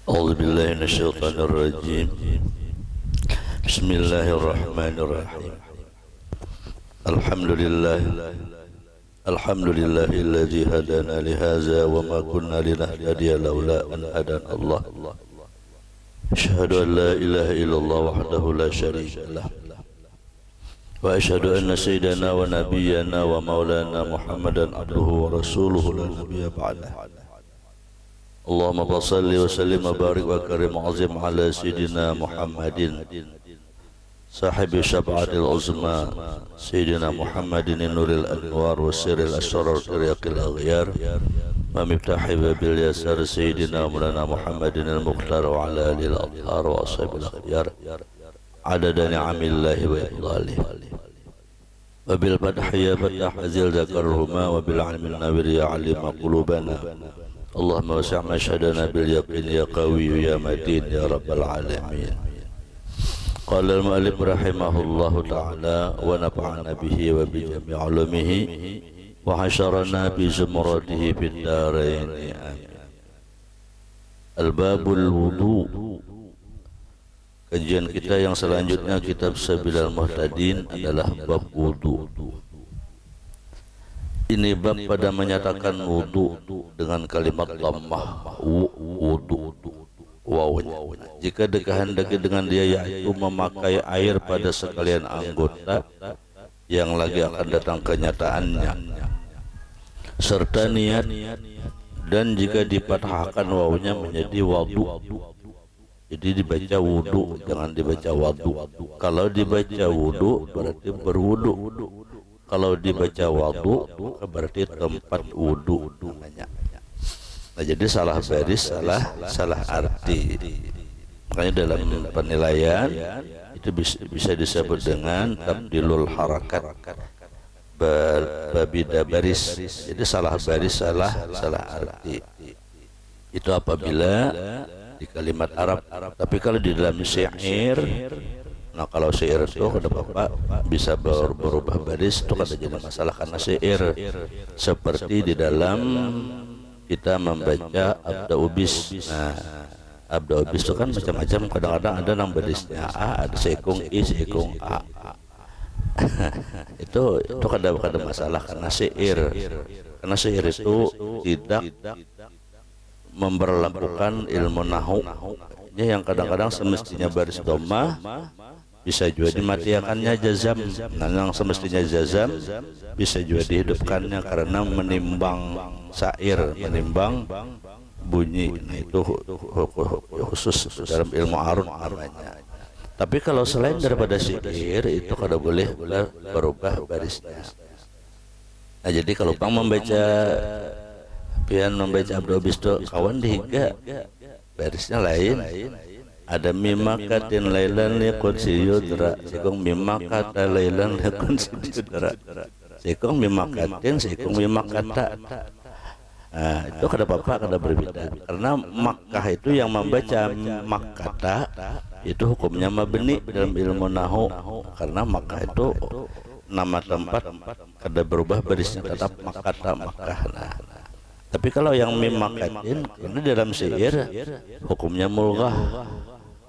أعوذ بالله من الشيطان الرجيم. بسم الله الرحمن الرحيم. الحمد لله الذي هدانا لهذا وما كنا لنهتدي لولا أن هدانا الله. أشهد أن لا إله إلا الله وحده لا شريك له، وأشهد أن سيدنا ونبينا ومولانا محمدا عبده ورسوله لا نبي بعده. اللهم صل وسلم وبارك وكرم وعظم على سيدنا محمد صاحب الشفاعة العظمى، سيدنا محمد نور الأنوار وسر الأسرار ترياق الأغيار ومفتاح باب اليسار، سيدنا مولانا محمد المختار وعلى آله الأطهار وأصحاب الأخيار عدد نعم الله وإفضاله. وبالفتح يا فتح أزل ذكرهما، وبالعلم النابر يا علم قلوبنا. اللهم وسع مشهدنا باليقين يا قوي يا متين يا رب العالمين. قال المؤلف رحمه الله تعالى: ونفعنا به وبجميع علومه وحشرنا بزمرته في الدارين آمين. Al-Babul Wudu. Kajian kita yang selanjutnya, kitab Sabilal Muhtadin, adalah bab wudu. Ini bab pada menyatakan wudu dengan kalimat dhammah wudu wawnya. Jika dikehendaki dengan dia, yaitu memakai air pada sekalian anggota yang lagi akan datang kenyataannya, serta niat, dan jika dipatahkan wawnya menjadi wadu. Jadi dibaca wudu, jangan dibaca wadu. Kalau dibaca wudu berarti berwudu. Kalau dibaca wadu berarti tempat wudu namanya. Nah, jadi salah baris, salah arti. Makanya dalam penilaian itu bisa disebut dengan tabdilul harakat, berbeda baris. Jadi salah baris, salah arti. Itu apabila di kalimat Arab. Tapi kalau di dalam syair, nah kalau syair itu kata Bapak bisa berubah baris, itu kada jadi masalah karena syair. Seperti di dalam kita membaca abda ubis. Nah, abda ubis itu kan macam-macam, kadang-kadang ada nang barisnya A, ada sekung I, sekung A. itu kada masalah karena syair. Karena syair itu tidak memberlakukan ilmu nahu yang kadang-kadang semestinya baris dhammah bisa juga dimatiakannya jazam. Nah, yang semestinya jazam bisa juga dihidupkannya karena menimbang syair, menimbang bunyi. Nah, itu khusus dalam ilmu arud namanya. Tapi kalau selain daripada syair itu kada boleh berubah barisnya. Nah, jadi kalau pang membaca abda ubis itu kawan dihiga barisnya lain. Ada mimakatin lailan liqudsi yudra, sikung mimakata lailan liqudsi yudra, sikung mimakatin, sikung mimakata. Nah, itu kada apa-apa, kada berbeda. Karena Makkah itu yang membaca makata itu hukumnya mabni dalam ilmu nahu. Karena Makkah itu nama tempat, kada berubah barisnya, tetap makata Makkah. Tapi kalau yang mimakatin, ini dalam syair hukumnya mulghah.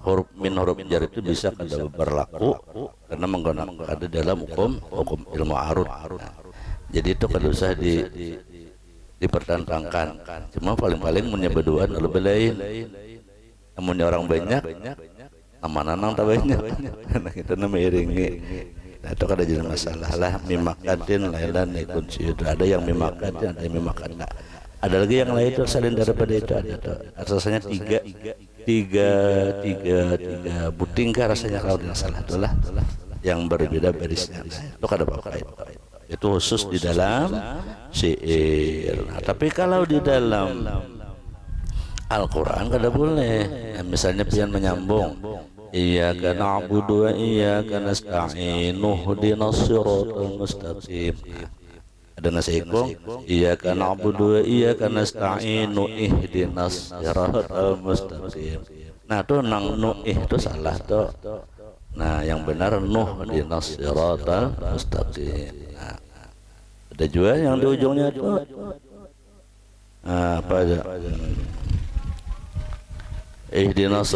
Huruf min huruf jar itu bisa kada berlaku karena menggunakan kada dalam hukum ilmu arud. Jadi itu kada usah dipertentangkan. Cuma paling-paling menyebaduan lebih lain. Namun orang banyak, nama-nama tak banyak. Karena kita nama iringi. Nah, itu kada jadi masalah lah. Mimakatin lailan ikun syud. Ada yang mimakatin, ada yang mimakata. Ada lagi yang lain itu selain daripada itu ada. Rasanya tiga buting kah rasanya kalau tidak salah, itulah yang berbeda barisnya. Itu kada apa-apa itu khusus di dalam syair. Nah, tapi kalau di dalam Al-Quran kada boleh. Nah, misalnya pian menyambung, iyyaka na'budu wa iyyaka nasta'in ihdinas siratal mustaqim. Ada nasikung, iyyaka na'budu wa iyyaka nasta'in ihdinas siratal mustaqim. Nah, tuh nang itu salah tuh. Nah, yang benar ihdinas siratal mustaqim. Nah, ada juga yang di ujungnya tuh apa aja? ihdinas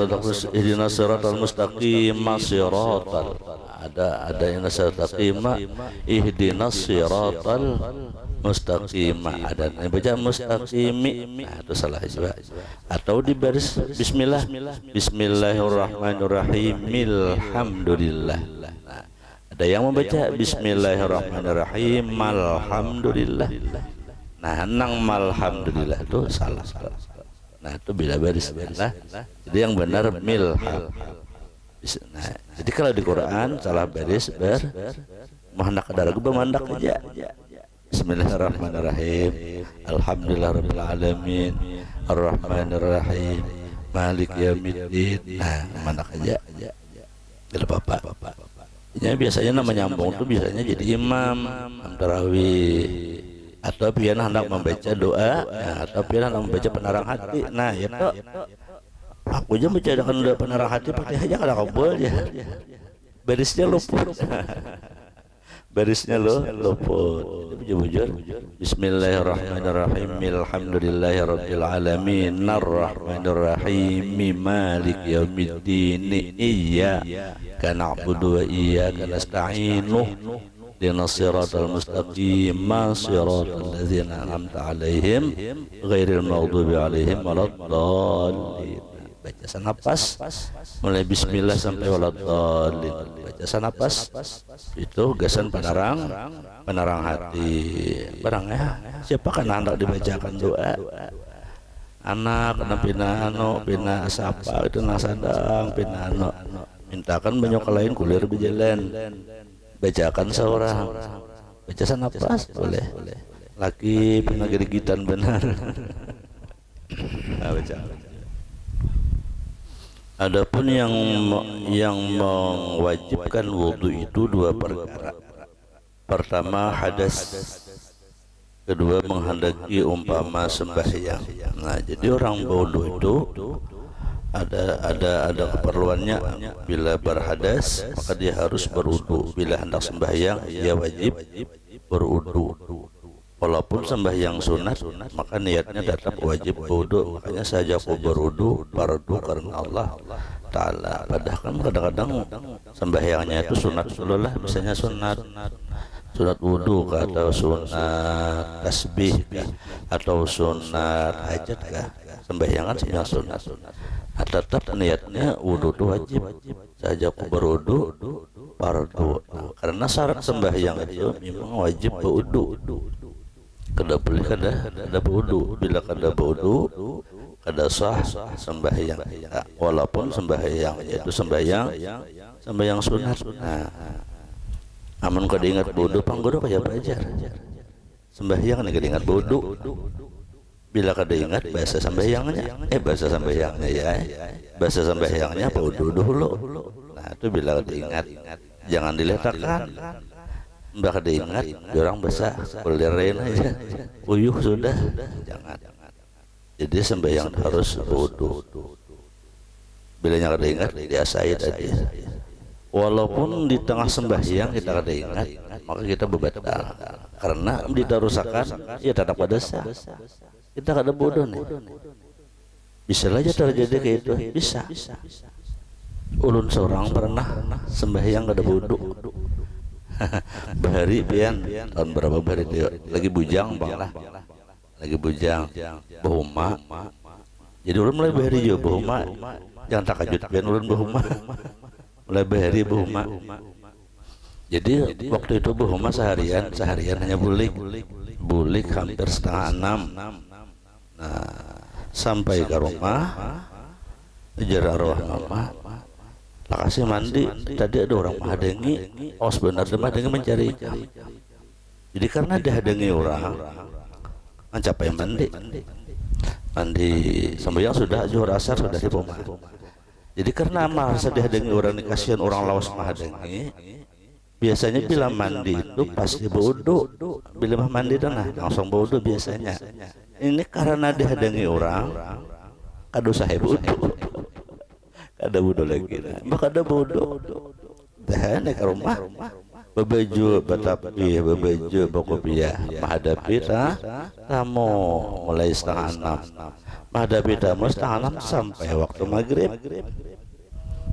siratal mustaqim siratal, ada yang mustaqima, ihdinas siratal mustaqim, ada yang baca mustaqimi, nah itu salah juga. Atau di baris bismillah, bismillahirrahmanirrahim alhamdulillah. Nah, ada yang membaca bismillahirrahmanirrahim alhamdulillah. Nah, nang malhamdulillah itu salah. Nah, itu bila baris lah. Jadi yang benar milham. Nah, jadi kalau di Quran salah baris mahandak ada ragu bermandak aja. Bismillahirrahmanirrahim. Alhamdulillahirabbil alamin. Arrahmanirrahim. Malik yaumiddin. Nah, mandak aja. Tidak apa-apa. Ya, biasanya nama nyambung tuh biasanya jadi imam tarawih atau pian hendak membaca doa, atau pian hendak membaca penerang hati. Nah, ya toh. Aku aja menjadikan doa penerang hati pakai aja kalau kabul ya. Barisnya luput. Barisnya luput. Bujur. Bismillahirrahmanirrahim. Alhamdulillahirabbil alamin. Arrahmanirrahim. Malik yaumiddin. Iyyaka na'budu wa iyyaka nasta'in. Ihdinas siratal mustaqim siratal ladzina an'amta 'alaihim ghairil maghdubi 'alaihim waladdallin. Baca sanapas mulai bismillah sampai waladdallin. Baca sanapas itu gasan penerang hati. Barang ya, siapa kan hendak dibacakan doa? Anak pina pina sapa itu nasadang pina mintakan banyak lain kulir berjalan. Bacakan seorang, baca sanapas boleh. Laki pernah gerigitan benar. Baca. Adapun yang mewajibkan wudu itu dua perkara. Pertama hadas, kedua menghendaki umpama sembahyang. Nah, jadi orang wudu itu ada keperluannya. Bila berhadas maka dia harus berwudu. Bila hendak sembahyang dia wajib berwudu. Walaupun sembahyang sunat maka niatnya tetap wajib berwudu. Makanya saja aku berwudu fardu karena Allah Ta'ala. Padahal kan kadang-kadang sembahyangnya itu sunat dulu lah. Misalnya sunat wudu atau sunat tasbih atau sunat hajat kah. Sembahyang kan sembahyang sunat. Nah, tetap niatnya wudu itu wajib. Saja aku berwudu fardu. Karena syarat sembahyang itu memang wajib berwudu. Kada boleh kada berwudu. Bila kada berwudu kada sah sembahyang. Nah, walaupun sembahyang yaitu sembahyang sunat. Nah, amun kada ingat berwudu pangguru kaya belajar. Sembahyang nih kada ingat berwudu. Bila kada ingat bahasa sembahyangnya, bahasa sembahyangnya berwudu dulu. Nah, itu bila kada ingat jangan diletakkan. Bila kada ingat orang basah kulirin aja, uyuh sudah, jangan. Jadi sembahyang harus berwudu. Bila kada ingat diasai tadi. Walaupun di tengah sembahyang kita kada ingat, maka kita berbatal. Karena ditarusakan, ya tetap pada sah. Kita kada bodoh nih. Bisa aja terjadi kayak itu. Bisa. Ulun seorang pernah sembahyang kada bodoh. Bahari pian tahun berapa bahari dia lagi bujang bang lah. Lagi bujang bahuma. Jadi ulun mulai bahari juga bahuma. Jangan takajut pian ulun bahuma. Mulai bahari bahuma. Jadi waktu itu bahuma seharian hanya bulik hampir setengah 6. Nah, sampai ke rumah jarak arwah mama kasih mandi. Tadi ada orang menghadangi, sebenarnya menghadangi mencari ikan. Jadi karena dihadangi orang mencapai mandi sembahyang sudah zuhur asar sudah di rumah. Jadi karena merasa dihadangi orang, kasihan orang lawas menghadangi. Biasanya bila mandi itu pasti berwudu. Bila mandi dan langsung berwudu biasanya. Ini karena dihadangi orang, kada usah wudu, kada wudu lagi. Maka ada wudu. Dah naik ke rumah, berbaju batapi, berbaju bakopiah, menghadapi tamu mulai setengah 6. menghadapi tamu setengah 6 sampai waktu maghrib.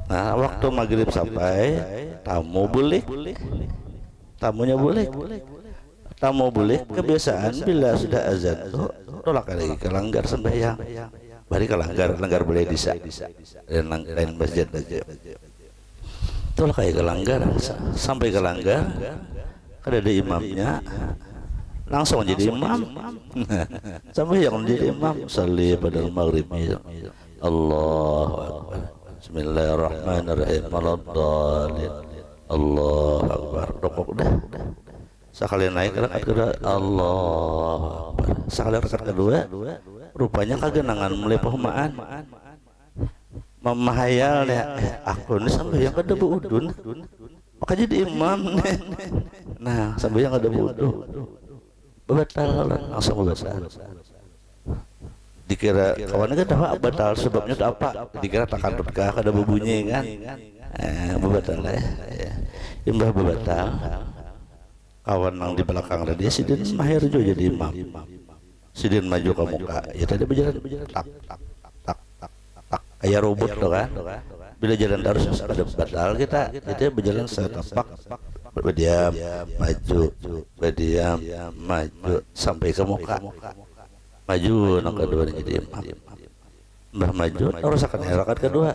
Nah waktu maghrib sampai tamu boleh, tamunya boleh, tamu boleh. Kebiasaan bila sudah azan tuh tolak lagi kelanggar sembahyang, bari kelanggar boleh disa dan lain masjid aja. Tolak kayak kelanggar sampai kelanggar kada ada imamnya langsung jadi imam. Sampai yang jadi imam salli pada maghrib Allahu akbar bismillahirrahmanirrahim maladhdallin Allahu akbar rukuk udah sekali naik rakaat kedua Allahu akbar sekali rakaat kedua rupanya kagenangan melepoh maan memahayal ya aku ini sampai yang kada beudun maka jadi imam. Nah sampai yang kada beudun batal langsung batal. Dikira kawannya kan tahu batal sebabnya itu apa? Dikira takantut kah kada berbunyi kan? Batal ya. Imbah batal. Kawan yang di belakang dia sidin mahir juga jadi imam. Sidin maju ke muka. Ya tadi berjalan tak kayak robot tuh kan. Bila jalan terus ada batal kita berjalan setapak berdiam maju berdiam maju sampai ke muka maju nang kedua jadi imam. Mbah maju terus akan rakaat kedua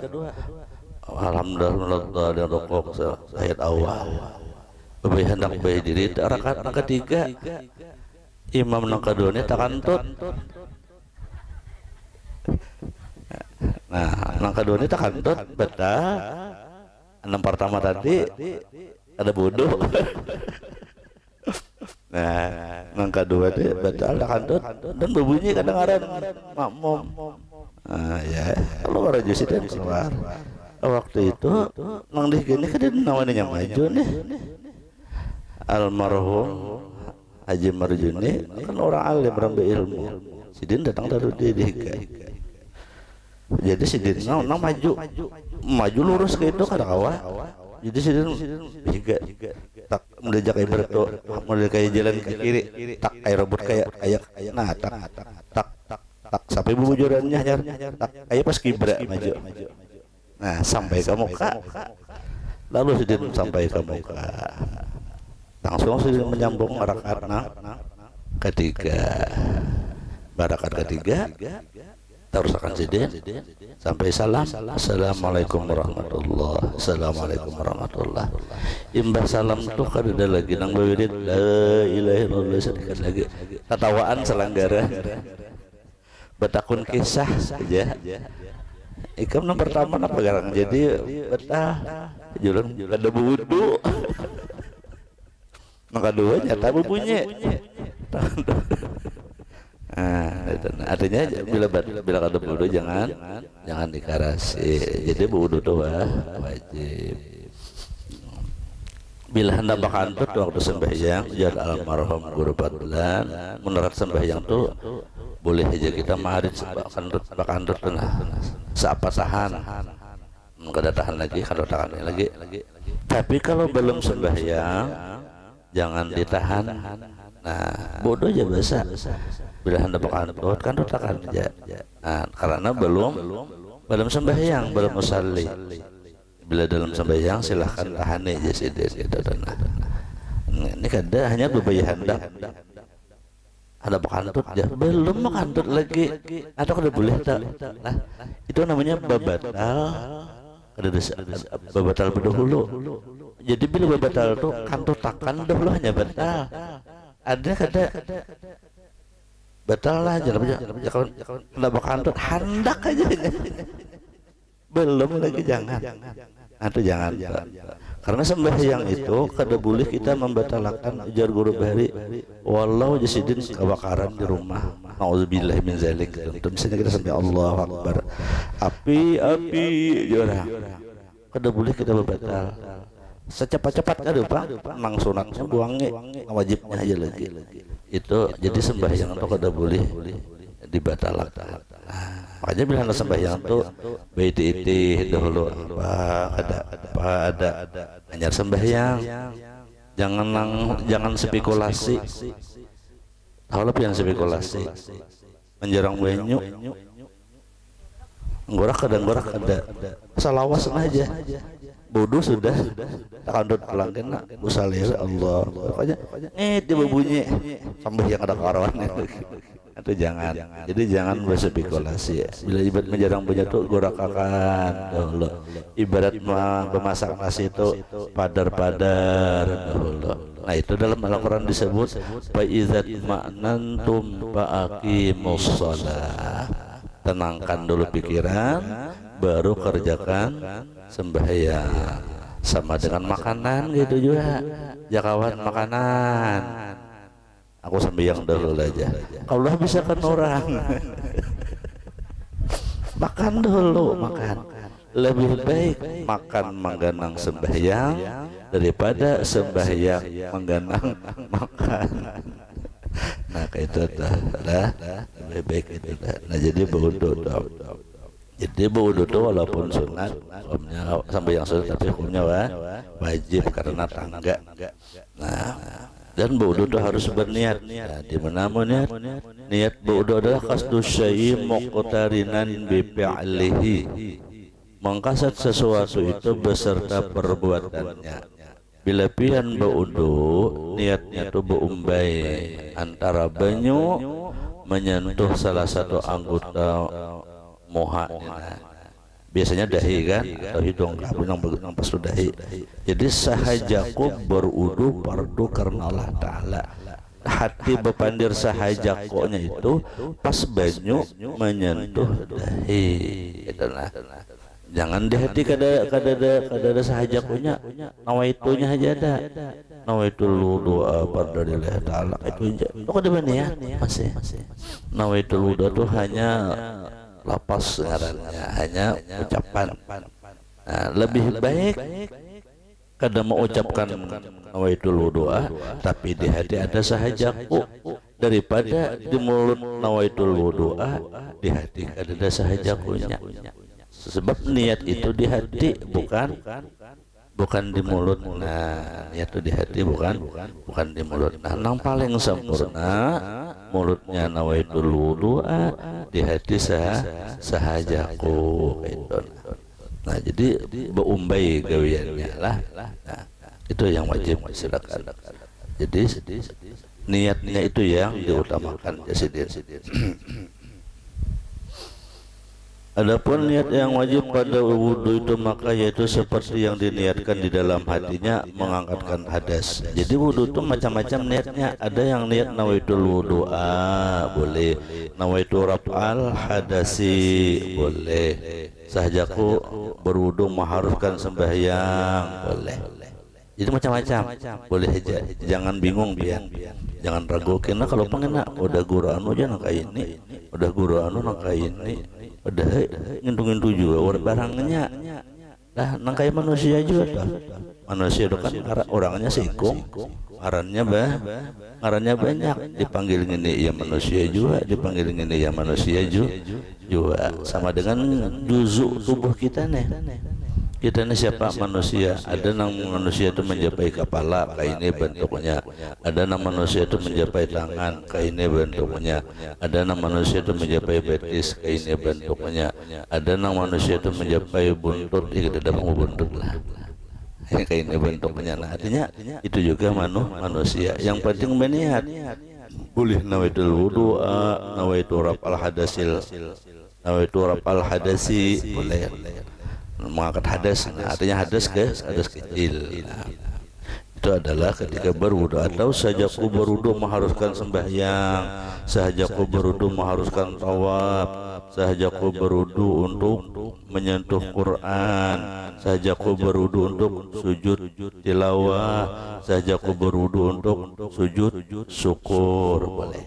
alhamdulillah dan rukuk ayat awal bayi hendak bayi diri rakaat nang ketiga imam nang kedua ini takantut. Nah nang kedua ini takantut betul. Enam pertama tadi ada bodoh. Nah nang kedua ini betul takantut dan berbunyi kadang-kadang makmum. Nah ya kalau orang jusi dan keluar waktu itu nang di gini kan namanya maju nih almarhum Haji Marjuni kan orang alim berambil ilmu. Sidin datang dari didikai. Jadi sidin nang maju lurus ke itu kada kawa. Jadi sidin higa tak mendejak ibarat tuh model kayak jalan ke kiri tak kayak robot kayak nah tak sampai bubujurannya tak kayak pas kibra maju. Nah sampai ke muka lalu sidin sampai ke muka langsung sidin menyambung rakaat ketiga. Rakaat ketiga terus akan sidin sampai salam assalamualaikum warahmatullah assalamualaikum warahmatullah. Imbah salam tuh kan ada lagi nang bawirid la ilaha illallah sedikit lagi ketawaan selanggara betakun kisah aja ikam nang pertama nang pegang jadi betah jualan ada wudu nang kedua nyata berbunyi. Artinya bila kada wudu jangan dikarasi. Jadi wudu tuh wajib. Bila hendak bakantut waktu sembahyang jad almarhum guru Fadlan menurut sembahyang tuh boleh aja kita maharit bakantut seapa tahan kada tahan lagi kada tahan lagi. Tapi kalau belum sembahyang jangan ditahan. Nah bodoh aja biasa bila hendak bakantut kan rutakan aja. Nah, karena belum sembahyang belum musalli. Bila dalam sembahyang silahkan tahan aja sidin gitu. Ini kada hanya bebayah hendak ada bakantut ya belum bakantut lagi atau kada boleh tak. Nah itu namanya babatal. Ada babatal berdahulu. Jadi bila babatal tuh kantut takan dahulu hanya batal. Ada kada batal lah jangan kalau bakantut hendak aja belum lagi jangan atau jangan karena sembahyang itu kada boleh kita membatalkan ujar guru Bahri walau jasidin kebakaran di rumah nauzubillah min zalik. Misalnya kita sampai Allahu akbar api jora kada boleh kita membatal secepat-cepat kada Pak nang sunatnya buangnya wajibnya aja lagi itu. Jadi sembahyang itu kada boleh dibatalkan. Makanya bila hendak sembahyang tuh baiti dahulu ada hanya sembahyang jangan spekulasi. Tahu lebih yang spekulasi menjarang banyu Ngorak ada salawas aja bodoh sudah takandut pelanggan usalir Allah pokoknya dia berbunyi sampai yang ada karawan itu jangan. Jadi jangan berspekulasi ya. Bila ibarat menjarang punya tuh gorakakan dahulu. Ibarat memasak nasi itu padar-padar dahulu. Nah itu dalam Al-Quran disebut fa idzat ma'nantum fa aqimus shalah. Tenangkan dulu pikiran, baru kerjakan sembahyang. Sama dengan makanan gitu juga. Jakawan makanan. Aku sembahyang dulu aja. Allah bisa kan orang. Makan dulu, makan. Lebih baik makan mengganang sembahyang daripada sembahyang mengganang makan. Nah kayak itu dah lebih baik itu dah. Nah jadi berwudu dah. Jadi berwudu itu walaupun sunat, hukumnya sampai yang sunat tapi hukumnya wajib karena tangga. Nah dan berwudu itu harus berniat. Nah, di mana niat? Niat berwudu adalah qasdu syai'i muqtarinan bi fi'lihi. Mengkasat sesuatu itu beserta perbuatannya. Bila pian berwudu, niatnya itu berumbai antara banyu menyentuh salah satu anggota moha. Biasanya dahi kan atau hidung yang pas dahi. Jadi sahajaku berwudu fardu karena Allah Ta'ala. Hati bepandir sahajakonya itu pas banyu menyentuh dahi. Itulah. Jangan di hati kada sahajakunya, nawaitunya aja ada. Nawaitul wudu fardalillah Ta'ala itu aja. Itu kada benar ya masih. Nawaitul wudu itu hanya lapas ngarannya, hanya ucapan. Nah, lebih baik kada mau ucapkan nawaitul wudu tapi di hati ada sahajaku daripada di mulut nawaitul wudu di hati kada ada sahajakunya. Sebab niat itu di hati bukan di mulut. Nah, niat itu di hati bukan di mulut. Nah, yang paling sempurna mulutnya nawaitul wudu, di hati sahajaku gitu. Nah, jadi beumbai gawiannya lah. Nah, itu yang wajib silakan. Jadi niatnya itu yang diutamakan jasidin. Adapun niat yang wajib pada wudu itu maka yaitu seperti yang diniatkan di dalam hatinya mengangkatkan hadas. Jadi wudu itu macam-macam niatnya. Ada yang niat nawaitul wudu boleh, nawaitul raf'al hadasi boleh, sahajaku berwudu mengharuskan sembahyang boleh. Jadi macam-macam boleh aja. Jangan bingung pian, jangan ragu karena kalau pengen udah guru anu aja nangka ini, udah guru anu nangka ini. Udah ngintu-ngintu juga barangnya lah nangkai manusia juga dah. Manusia itu kan orangnya sikung, ngarannya banyak, dipanggil ini ya manusia juga, dipanggil ini ya manusia juga sama dengan juzuk tubuh kita nih. Kita ini siapa manusia? Ada nang manusia itu mencapai kepala, kayak ini bentuknya. Ada nang manusia itu mencapai tangan, kayak ini bentuknya. Ada nang manusia itu mencapai betis, kayak ini bentuknya. Ada nang manusia itu mencapai buntut, kita dapat buntut lah. Ini kayak ini bentuknya. Nah, artinya itu juga manusia. Yang penting berniat. Boleh nawaitul wudu, nawaitul raf'al hadasil, nawaitul raf'al hadasi, boleh. Mengangkat hadas, artinya hadas kecil. Nah, itu adalah ketika berwudu atau sahajaku berwudu mengharuskan sembahyang, sahajaku berwudu mengharuskan tawaf, sahajaku berwudu untuk menyentuh Quran, sahajaku berwudu untuk sujud tilawah, sahajaku berwudu untuk sujud syukur boleh.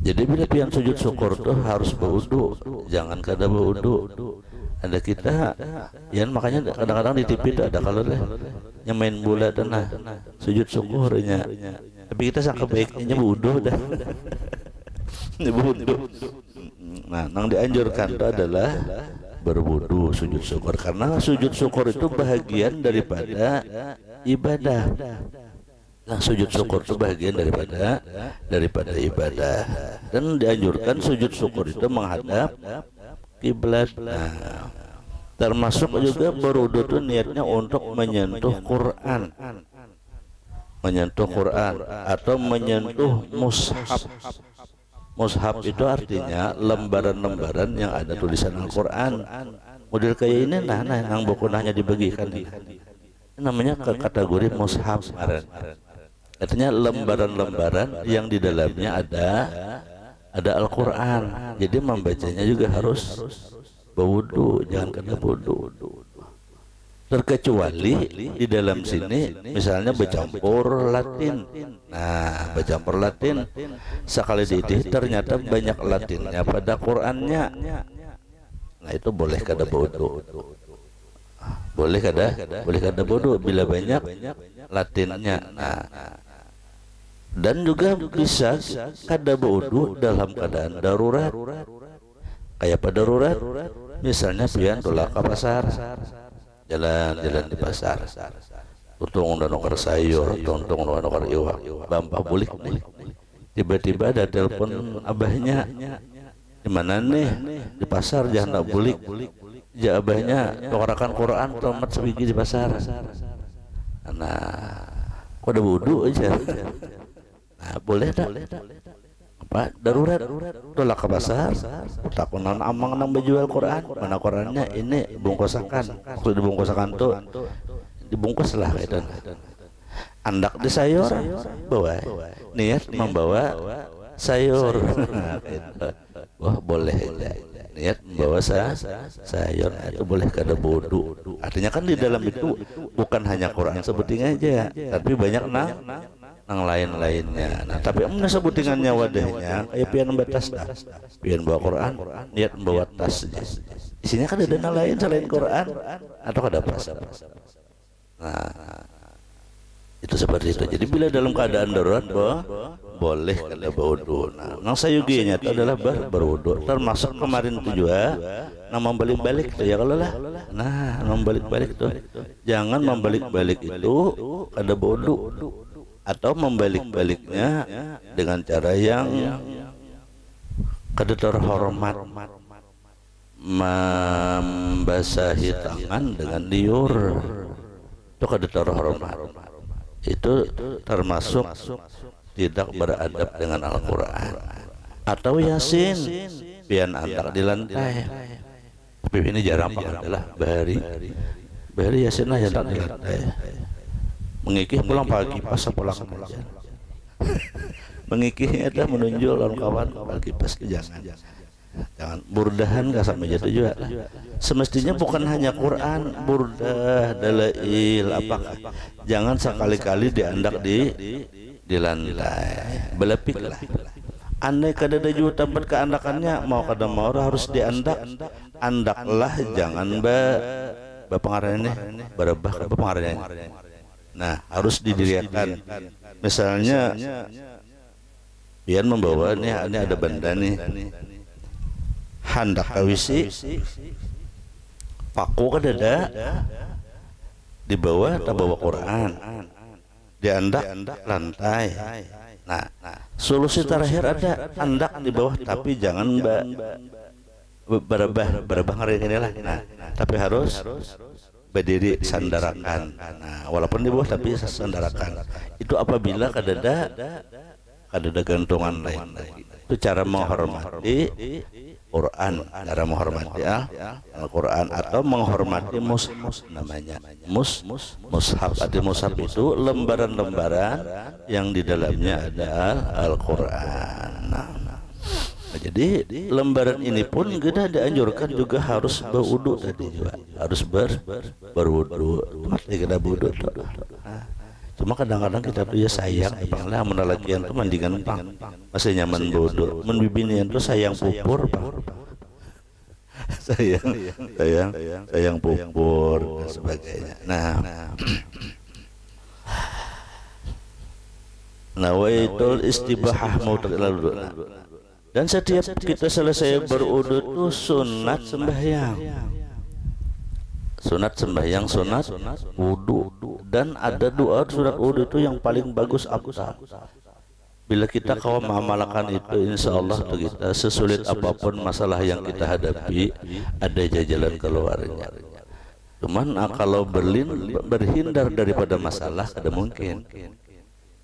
Jadi bila pian sujud syukur tuh harus berwudu, jangan kada berwudu. Ada kita yang makanya kadang-kadang di TV itu ada kalau yang main bola tanah sujud syukurnya, tapi kita sangka baiknya wudu dah. Wudu. Nah, yang dianjurkan itu adalah berwudu sujud syukur karena sujud syukur itu bahagian daripada ibadah. Nah, sujud syukur itu bahagian daripada ibadah dan dianjurkan sujud syukur itu menghadap kiblat. Nah, termasuk juga berwudu itu niatnya untuk menyentuh Quran, atau menyentuh mushaf. Mushaf itu artinya lembaran-lembaran yang ada tulisan Al-Quran. Model kayak ini nah yang buku nahnya dibagikan ini namanya ke kategori mushaf. Artinya lembaran-lembaran yang di dalamnya ada Al-Quran. Jadi membacanya juga harus berwudu, jangan kena wudu. Terkecuali di dalam sini misalnya bercampur Latin. Nah, bercampur Latin sekali didih ternyata banyak Latinnya pada Qurannya. Nah, itu boleh kada wudu. Boleh kada wudu bila banyak Latinnya. Nah, dan juga bisa kada wudu dalam keadaan darurat. Kayak pada darurat misalnya pian tolak ke pasar, jalan di pasar, untung udah nukar sayur, untung udah nukar iwak, bampah bulik nih. Tiba-tiba ada telepon abahnya, di mana nih di pasar jangan bulik, ya abahnya nukarakan Quran tomat sebiji di pasar. Nah, kok ada wudu aja. Nah, boleh tak? Apa darurat tolak ke pasar takunan amang nang menjual Quran, mana Qurannya ini bungkusakan, waktu dibungkusakan tuh dibungkus lah itu andak di sayur bawa niat membawa sayur. Wah boleh niat membawa sayur itu boleh kada wudu. Artinya kan di dalam itu bukan hanya Quran sebuting aja, tapi banyak nang lain-lainnya. Nah, tapi amna sebutingannya wadahnya kayak pian batas dah. Pian bawa Quran, niat membawa tas. Isinya kan ada nang lain selain Quran atau kada pas. Nah, itu seperti itu. Jadi bila dalam keadaan darurat boleh kada wudu. Nah, nang sayuginya itu adalah berwudu. Termasuk kemarin itu juga nang membalik-balik tuh ya kalau lah. Nah, membalik-balik tuh. Jangan membalik-balik itu kada wudu. Atau membalik-baliknya dengan cara yang kada terhormat, membasahi tangan dengan liur, itu kada terhormat. Itu termasuk tidak beradab dengan Al-Quran. Atau Yasin pian antar di lantai. Tapi ini jarang pak adalah bahari Yasin lah yang antar di lantai. Mengikih pulang pagi pas pulang aja. Mengikihnya adalah menunjuk lawan kawan pagi pas jangan burdahan nggak sampai jatuh juga lah. Semestinya bukan hanya Quran, burdah, dalail apakah jangan sekali-kali diandak di lantai belepik lah. Andai kada ada juga tempat keandakannya mau kada mau harus diandak, andaklah jangan pengarahnya berebah pengarahnya. Nah, harus didiriakan. Misalnya pian membawa ini ada benda nih. Handak kawisi paku kan ada di bawah tak bawa Quran. Diandak lantai. Nah, solusi terakhir ada andak di bawah tapi jangan berebah ngeri inilah. Nah, tapi harus berdiri sandarakan. Nah, walaupun di bawah tapi sandarakan. Itu apabila kadada gantungan lain. Itu cara menghormati Quran, cara menghormati Al-Quran atau menghormati mushaf namanya. Mushaf. Arti mushaf itu lembaran-lembaran yang di dalamnya ada Al-Quran. Nah, jadi lembaran ini pun kita dianjurkan juga harus berwudu tadi juga harus berwudu. Kita wudu. Cuma kadang-kadang kita tuh ya sayang, panglah menalakian tuh mandingan pang masih nyaman wudu. Menbibinian tuh sayang pupur pang. sayang pupur dan sebagainya. Nah, waitul istibahah mau terlalu. Dan setiap kita selesai berwudu itu sunat sembahyang, sunat wudu. Dan ada doa sunat wudu itu yang paling bagus apa? Bila kita kau mengamalkan itu, insya Allah kita sesulit apapun masalah yang kita hadapi, ada jalan keluarnya. Cuman kalau berhindar daripada masalah, ada mungkin.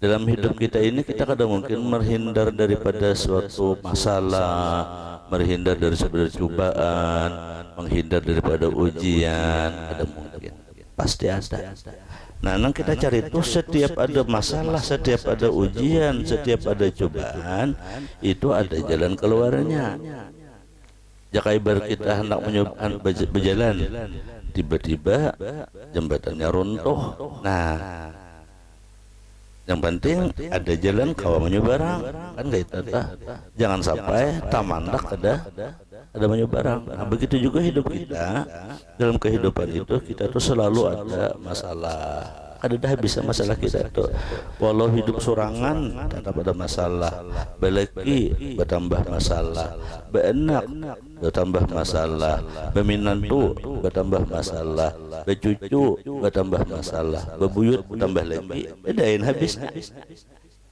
Dalam hidup kita ini kita kadang mungkin menghindar daripada suatu masalah, menghindar dari sebuah cobaan, menghindar daripada ujian, ada mungkin. Pasti ada. Nah, nang kita cari itu setiap ada masalah, setiap ada ujian, setiap ada cobaan, itu ada jalan keluarnya. Jika ibarat kita hendak berjalan, tiba-tiba jembatannya runtuh. Nah, yang penting ada jalan kau menyeberang, kan gitu ta. Jangan sampai tamandak ada menyeberang. Nah, begitu juga hidup kita. Dalam kehidupan itu kita tuh selalu ada masalah. Ada dah bisa masalah kita tuh. Walau hidup sorangan tetap ada masalah. Belaki bertambah masalah. Benak bertambah masalah. Beminantu bertambah masalah. Becucu bertambah masalah. Bebuyut bertambah lagi. Bedain habisnya.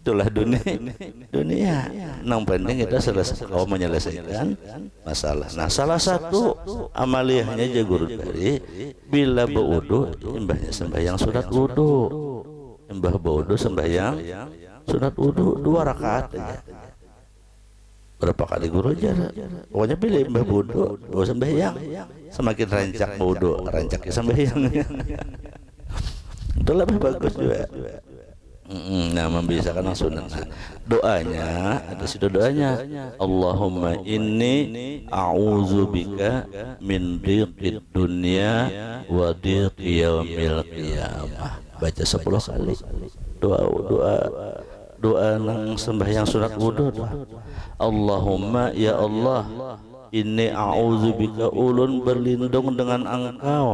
Itulah dunia. Nang penting kita kau menyelesaikan masalah. Nah, salah satu amaliyahnya Guru dari bila berwudu imbahnya sembahyang sunat wudu. Imbah berwudu sembahyang sunat wudu 2 rakaat aja. Berapa kali Guru ajar? Pokoknya bila imbah wudu sembahyang. Semakin rancak wudu, rancaknya sembahyang. Itu lebih bagus juga. Nah, membiasakan langsung. Nah, doanya ada situ doanya. Allahumma inni a'udzubika min dhiqid dunya wa dhiqi yaumil qiyamah. Baca 10 kali. Doa nang sembahyang sunat wudu. Allahumma ya Allah, inni a'udzubika, ulun berlindung dengan Engkau,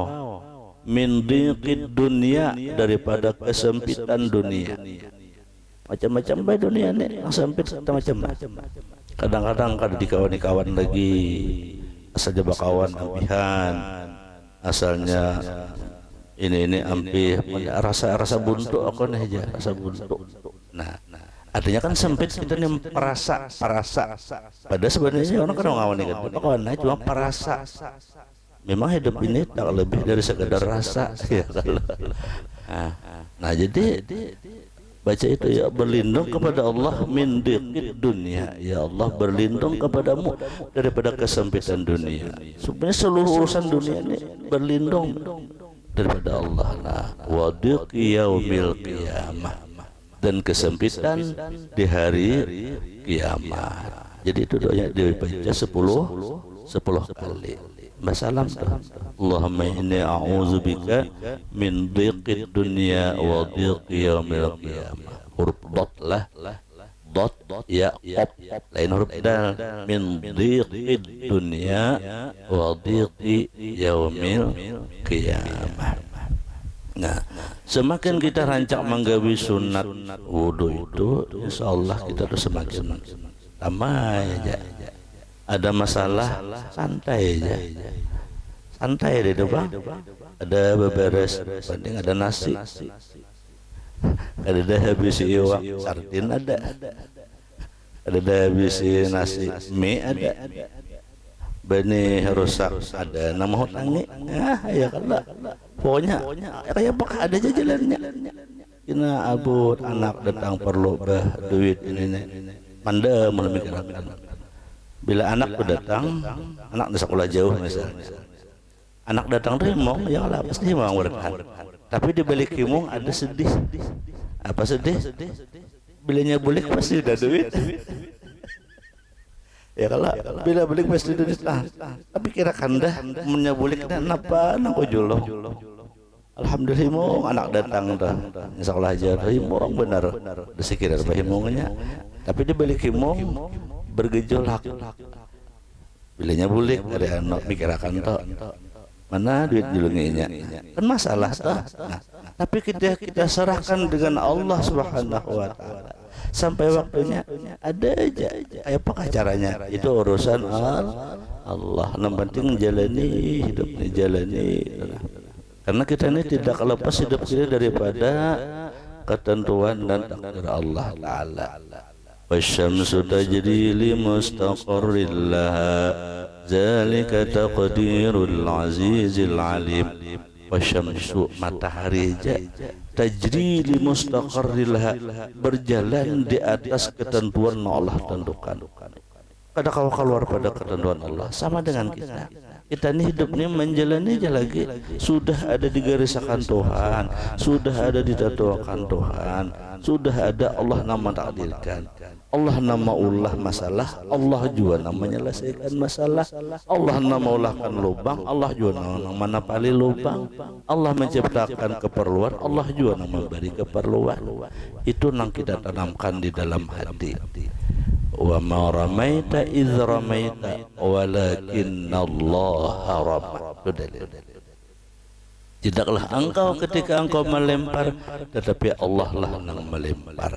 min dhiqid dunia, daripada kesempitan dunia. Macam-macam baik dunia nih, yang sempit macam-macam. Kadang-kadang kada dikawan-kawan lagi, asalnya bakawan ampihan, asalnya ini ampih, rasa buntu aku nih aja, rasa buntu. Nah, artinya kan sempit kita nih perasa. Padahal sebenarnya orang kadang ngawan kan, bakawan cuma perasa. Memang hidup ini tak lebih dari sekedar rasa, ya kalau. Nah, jadi baca itu ya, berlindung kepada Allah min dhiqid dunia. Ya Allah, berlindung kepadamu daripada kesempitan dunia. Sebenarnya seluruh urusan dunia ini berlindung daripada Allah. Nah, wa dhiqi yaumil qiyamah, dan kesempitan di hari kiamat. Jadi itu doanya dibaca 10 kali. Basalam tuh. Allahumma inni a'udzubika min dhiqid dunya wa dhiqi yaumil qiyamah. Huruf dot ya qop, lain huruf dal. Min dhiqid dunya wa dhiqi yaumil qiyamah. Nah, semakin kita rancak menggawi sunat wudu itu, insyaallah kita tuh semakin damai aja. Ada masalah santai aja, santai deh tuh bang. Ada beberes, penting ada nasi, ada habis iwak sardin, ada habis nasi mie, ada bani rusak, ada nama hutangi. Ya kalau pokoknya kayak apa ada aja jalannya. Kena abut anak datang perlu duit ini pandai memikirkan. Bila anak datang, anak di sekolah jauh misalnya, anak datang tuh himong, ya lah pasti himong berkah. Tapi di balik himong ada sedih. Apa sedih? Bilanya bulik pasti udah duit. Ya kalau bila bulik pasti duit. Tapi kira kanda menyabulik dan apa nang ujolo. Alhamdulillah himong anak datang dah. Sekolah jauh himong benar. Disikir apa himongnya. Tapi di balik himong bergejolak. Bilanya bulik ada anak mikirakan toh mana duit julunginya, kan masalah toh. Nah, tapi kita serahkan dengan Allah Subhanahu wa taala. Sampai waktunya ada aja. Apakah caranya? Itu urusan Allah. Yang penting jalani hidup ini, jalani. Karena kita ini tidak lepas hidup kita daripada ketentuan dan takdir Allah Ta'ala. wasyamsu tajri limustaqarrin laha zalika taqdirul azizil alim. Wasyamsu matahari tajri limustaqarrin laha berjalan di atas ketentuan Allah tentukan. Kada kau keluar pada ketentuan Allah, sama dengan kita. Kita ini hidup ini menjalani aja lagi, sudah ada di garisakan Tuhan, sudah ada ditentukan Tuhan, sudah ada Allah nama takdirkan. Allah nama ulah masalah, Allah juga nama menyelesaikan masalah. Allah nama ulahkan lubang, Allah juga nama menapali lubang. Allah menciptakan keperluan, Allah juga nama memberi keperluan. Itu yang kita tanamkan di dalam hati. Wa ma ramaita idz ramaita walakinallaha rama. Tidaklah engkau ketika engkau melempar, tetapi Allah lah yang melempar.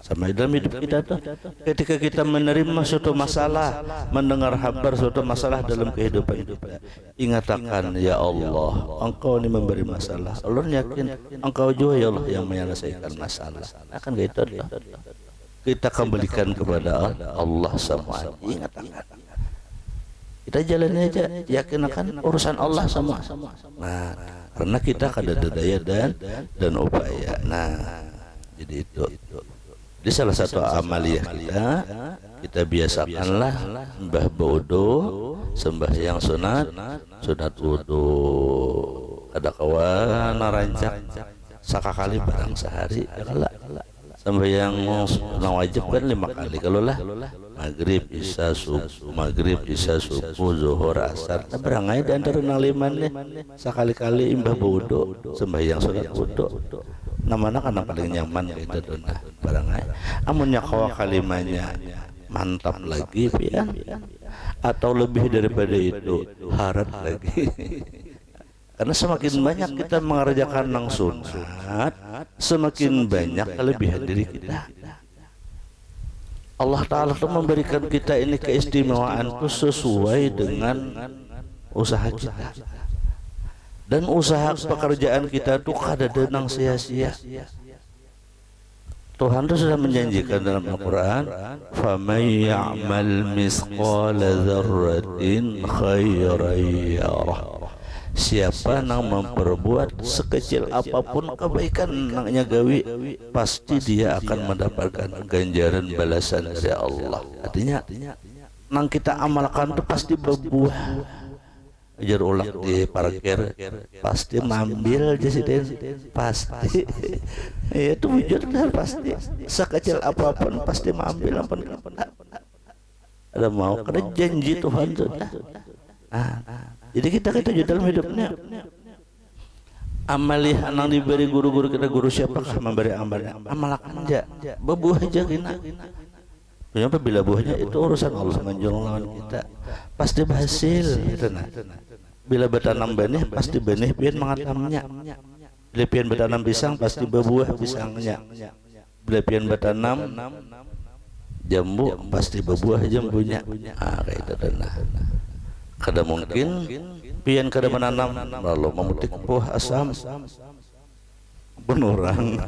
Sama dalam hidup kita tuh, ketika kita menerima suatu masalah, mendengar kabar suatu masalah dalam kehidupan kita, ingatkan ya Allah, engkau ini memberi masalah. Allah yakin engkau juga ya Allah yang menyelesaikan masalah. Akan gitu tuh. Kita kembalikan kepada Allah semua. Ingat, kita jalani aja, yakin akan urusan Allah semua. Nah, karena kita kada ada daya dan upaya. Nah, jadi itu. Di salah satu amaliyah kita biasakanlah mbah wudu, sembahyang sunat wudu. Ada kawan narancak sakakali barang sehari, ya sembahyang wajib kan 5 kali kalau lah maghrib isya subuh zuhur asar berangai dan antara naliman nih sekali-kali imbah wudu sembahyang sunat wudu namanya kan paling nyaman gitu tuh nah berangai amunnya kawa kalimanya mantap lagi pian atau lebih daripada itu harat lagi. Karena semakin banyak kita mengerjakan nang sunat, semakin banyak kelebihan diri kita. Allah Ta'ala itu memberikan kita ini keistimewaan itu sesuai dengan usaha kita. Dan usaha pekerjaan kita itu kada denang sia-sia. Tuhan itu sudah menjanjikan dalam Al-Quran, فَمَنْ يَعْمَلْ مِثْقَالَ ذَرَّةٍ خَيْرًا يَرَهُ. Siapa yang memperbuat sekecil apapun kebaikan nangnya gawi, pasti dia akan mendapatkan ganjaran balasan dari Allah. Artinya nang kita amalkan itu pasti berbuah. Ajar ulak di parkir pasti mambil jasiden pasti. Itu wujudnya pasti sekecil apapun pasti mambil ampun ada mau karena janji Tuhan sudah. Jadi kita dalam hidupnya amalih yang diberi guru-guru kita, guru siapakah memberi amalnya? Amalakan aja, berbuah aja kena. Kenapa bila buahnya itu urusan Allah menjolong lawan kita, pasti berhasil. Bila bertanam benih pasti benih pian mengatamnya. Bila pian bertanam pisang pasti berbuah pisangnya. Bila pian bertanam jambu pasti berbuah jambunya. Kayak itu kada mungkin pian kada menanam lalu memetik buah asam penurang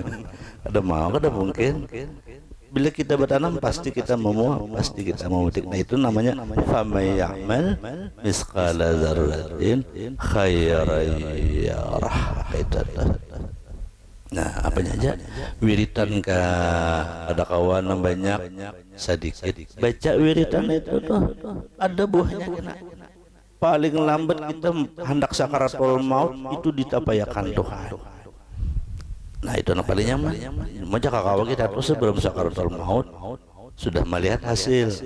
ada mau kada mungkin. Bila kita bertanam pasti kita memuah, pasti kita memetik. Nah itu namanya famay ya'mal misqala dzarratin khairan yarah. Nah apanya aja wiritan kah ada kawan yang banyak sedikit baca wiritan itu tuh ada buahnya kena. Paling lambat kita hendak sakaratul maut itu ditapayakan Tuhan. Nah itu yang paling nyaman. Macam kakak kita tuh sebelum sakaratul maut sudah melihat hasil.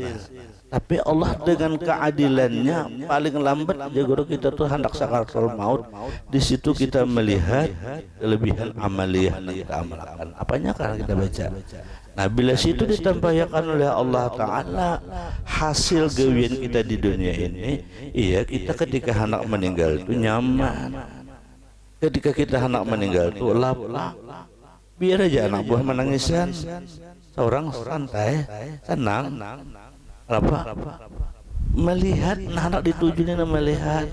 Tapi Allah dengan keadilannya paling lambat jago kita tuh hendak sakaratul maut. Di situ kita melihat kelebihan amaliyah yang kita amalkan. Apanya kan kita baca. Nah bila situ ditampakkan oleh Allah Ta'ala hasil gawian kita di dunia ini, iya kita ketika hendak meninggal itu nyaman. Ketika kita hendak meninggal itu lapang. Biar aja anak buah menangisan, seorang santai, senang. Apa? Melihat anak ditujunya melihat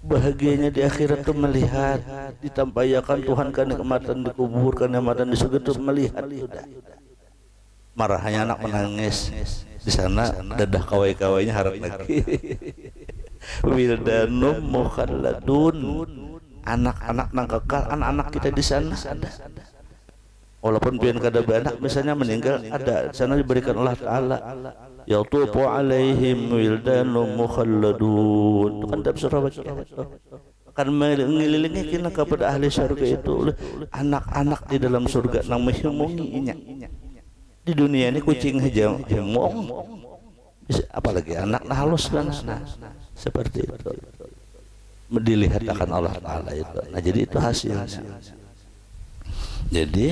bahagianya di akhirat itu melihat ditampakkan Tuhan kenikmatan di kubur, kenikmatan di surga itu melihat sudah. marahnya anak menangis. Di sana dadah kawai-kawainya harap lagi. Wildanum mukhalladun, anak-anak nang kekal, anak-anak kita di sana ada. Walaupun pian kada anak misalnya meninggal, ada di sana diberikan Allah Taala. Yatufu alaihim wildanum mukhalladun. Itu kan tafsir baca. Akan mengelilingi kita kepada ahli surga itu anak-anak di dalam surga nang menghimunginya. Di dunia ini kucing aja hemong, apalagi anak halus kan, seperti itu dilihat akan Allah Taala itu. Nah jadi itu hasilnya. Jadi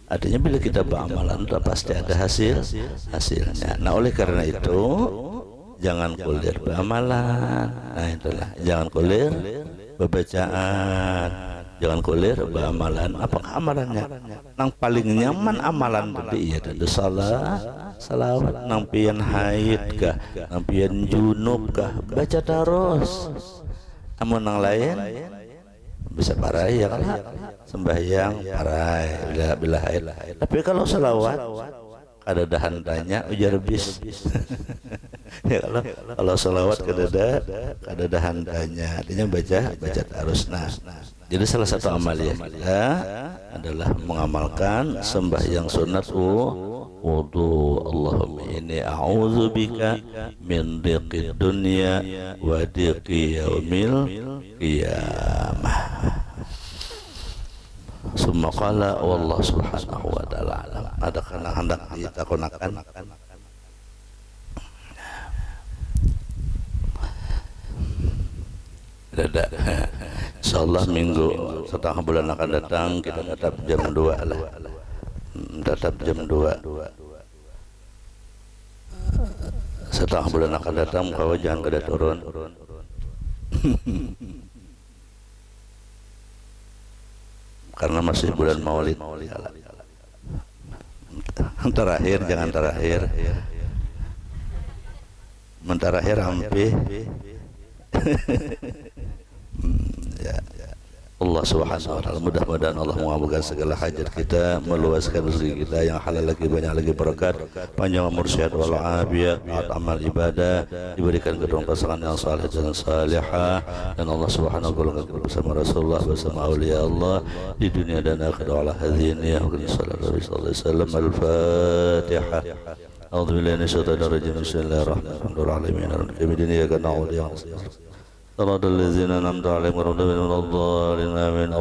artinya bila kita beramalan itu pasti ada hasilnya. Nah oleh karena itu jangan kulir beramalan. Nah itulah, jangan kulir bebacaan, jangan kulir beramalan. Apakah amalannya? Nang paling nyaman amalan tadi ya ada salawat. Nang pian haid kah, nang pian junub kah, baca terus. Amun nang lain bisa parai ya kan, sembahyang parai bila haid. Tapi kalau salawat kada dahan tanya ujar bis. Ya kalau salawat kada dahan tanya, artinya baca terus. Nah jadi salah satu amalia kita adalah mengamalkan sembahyang sunat wudu. Allahumma inni a'udzubika min dhiqid dunya wa dhiqi yaumil qiyamah. Summa qala wallahu subhanahu wa ta'ala alam. Ada kana hendak ditakonakan. Dada. Insyaallah minggu setengah bulan akan datang kita tetap jam 2 lah. Tetap jam 2. Setengah bulan akan datang kau jangan kada turun. Karena masih bulan Maulid. Terakhir jangan terakhir. Menterakhir hampir. Ya. Allah Subhanahu wa taala mudah-mudahan Allah mengabulkan segala hajat kita, meluaskan rezeki kita yang halal lagi banyak lagi berkat, panjang umur sehat wal afiat, amal ibadah, diberikan kedua pasangan yang saleh dan salihah, dan Allah Subhanahu wa taala bersama Rasulullah bersama aulia Allah di dunia dan akhirat. Ala hadhihi ya sallallahu alaihi wasallam. Al-Fatihah. A'udzu billahi minasyaitonir rajim. Bismillahirrahmanirrahim. Kami akan na'udzu صراط الذين أنعمت عليهم غير المغضوب عليهم ولا الضالين آمين.